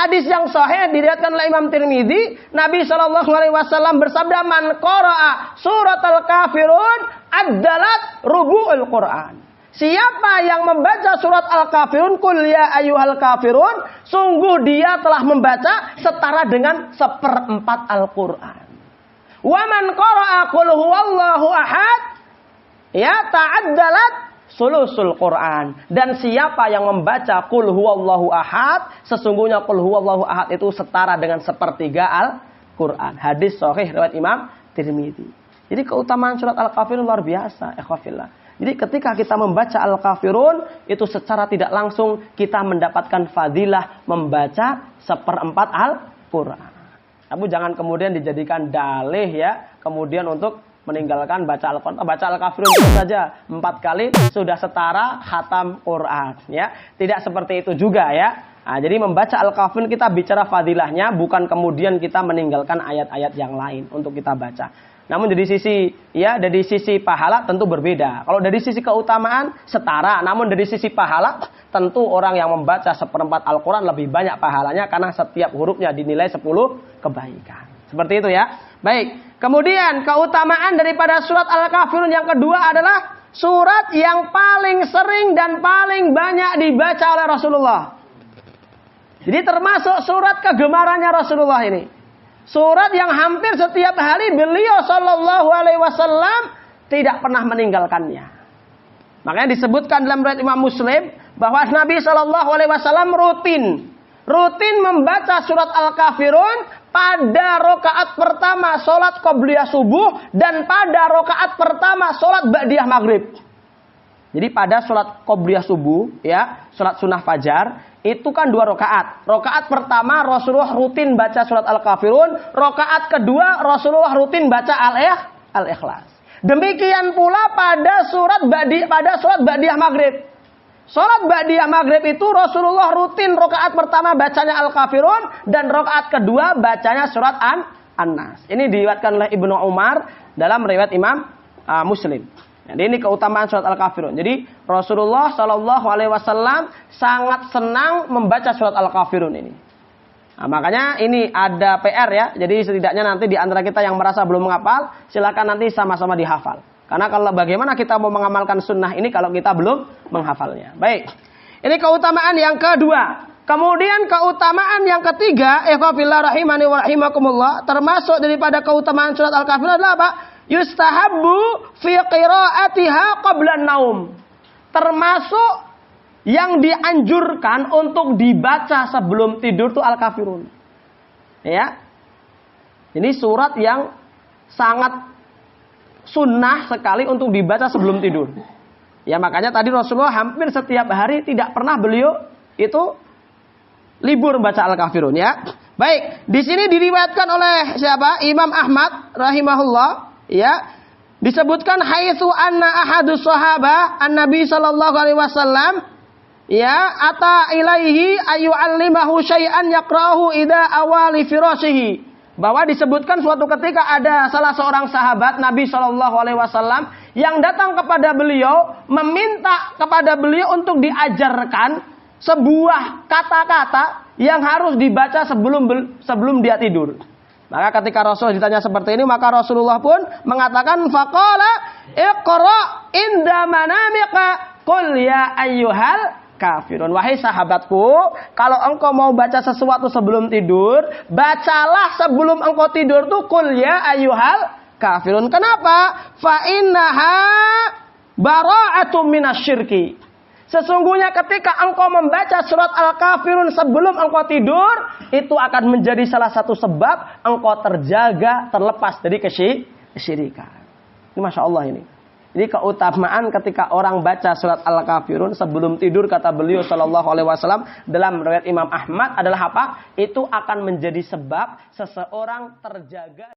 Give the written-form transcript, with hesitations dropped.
hadis yang sahih diriwayatkan oleh Imam Tirmidzi, Nabi Shallallahu alaihi wasallam bersabda, "Man qara'a suratal kafirun addalat rubu'ul Qur'an." Siapa yang membaca surat Al-Kafirun, Qul ya ayyuhal kafirun, sungguh dia telah membaca setara dengan 1/4 Al-Qur'an. Wa man qara'a qul huwallahu ahad, ya ta'addalat sulusul Qur'an. Dan siapa yang membaca qul huwallahu ahad, sesungguhnya qul huwallahu ahad itu setara dengan 1/3 Al-Qur'an. Hadis sahih riwayat Imam Tirmidzi. Jadi keutamaan surat Al-Kafirun luar biasa, ikhwafillah. Jadi ketika kita membaca Al-Kafirun, itu secara tidak langsung kita mendapatkan fadilah membaca 1/4 Al-Quran. Kamu jangan kemudian dijadikan dalih ya, kemudian untuk meninggalkan baca Al-Quran. Baca Al-Kafirun itu saja 4 kali sudah setara khatam Quran. Ya, tidak seperti itu juga ya. Nah, jadi membaca Al-Kafirun kita bicara fadilahnya, bukan kemudian kita meninggalkan ayat-ayat yang lain untuk kita baca. Namun dari sisi pahala tentu berbeda. Kalau dari sisi keutamaan setara, namun dari sisi pahala tentu orang yang membaca 1/4 Al-Quran lebih banyak pahalanya karena setiap hurufnya dinilai 10 kebaikan. Seperti itu ya. Baik. Kemudian keutamaan daripada surat Al-Kafirun yang kedua adalah surat yang paling sering dan paling banyak dibaca oleh Rasulullah. Jadi termasuk surat kegemarannya Rasulullah ini. Surat yang hampir setiap hari beliau Shallallahu alaihi wasallam tidak pernah meninggalkannya. Makanya disebutkan dalam riwayat Imam Muslim bahwa Nabi Shallallahu alaihi wasallam rutin membaca surat Al-Kafirun pada rakaat pertama salat qobliyah subuh dan pada rakaat pertama salat ba'diyah maghrib. Jadi pada salat qobliyah subuh ya, salat sunnah fajar itu kan 2 rakaat. Rakaat pertama Rasulullah rutin baca surat Al-Kafirun. Rakaat kedua Rasulullah rutin baca Al-Ikhlas. Demikian pula pada surat ba'diyah maghrib. Salat ba'diyah maghrib itu Rasulullah rutin rakaat pertama bacanya Al-Kafirun dan rakaat kedua bacanya surat An-Nas. Ini diriwayatkan oleh Ibnu Umar dalam riwayat Imam Muslim. Jadi ini keutamaan surat Al-Kafirun. Jadi Rasulullah Shallallahu alaihi wasallam sangat senang membaca surat Al-Kafirun ini. Nah, makanya ini ada PR ya. Jadi setidaknya nanti di antara kita yang merasa belum menghafal, silakan nanti sama-sama dihafal. Karena kalau bagaimana kita mau mengamalkan sunnah ini kalau kita belum menghafalnya. Baik. Ini keutamaan yang kedua. Kemudian keutamaan yang ketiga, ikhwafillah rahimani wa rahimakumullah, termasuk daripada keutamaan surat Al-Kafirun adalah apa? Yustahabbu fi qiraatiha qabla naum. Termasuk yang dianjurkan untuk dibaca sebelum tidur itu Al-Kafirun. Ya. Ini surat yang sangat sunnah sekali untuk dibaca sebelum tidur. Ya makanya tadi Rasulullah hampir setiap hari tidak pernah beliau itu libur baca Al-Kafirun ya. Baik, di sini diriwayatkan oleh siapa? Imam Ahmad rahimahullah. Ya, disebutkan haitsu anna ahadus sahabah an-nabi sallallahu alaihi wasallam ya ata ilaihi ayyu'allimahu syai'an yaqra'uhu ida awali firashihi, bahwa disebutkan suatu ketika ada salah seorang sahabat Nabi sallallahu alaihi wasallam yang datang kepada beliau meminta kepada beliau untuk diajarkan sebuah kata-kata yang harus dibaca sebelum dia tidur. Maka ketika Rasul ditanya seperti ini, maka Rasulullah pun mengatakan faqala iqra inda manamika qul ya ayyuhal kafirun. Wahai sahabatku, kalau engkau mau baca sesuatu sebelum tidur, bacalah sebelum engkau tidur tuh qul ya ayyuhal kafirun. Kenapa? Fa innaha bara'atun minasyirki. Sesungguhnya ketika engkau membaca surat Al-Kafirun sebelum engkau tidur, itu akan menjadi salah satu sebab engkau terjaga, terlepas dari kesyirikan. Ini Masya Allah ini. Ini keutamaan ketika orang baca surat Al-Kafirun sebelum tidur, kata beliau Shallallahu alaihi wasallam dalam riwayat Imam Ahmad adalah apa? Itu akan menjadi sebab seseorang terjaga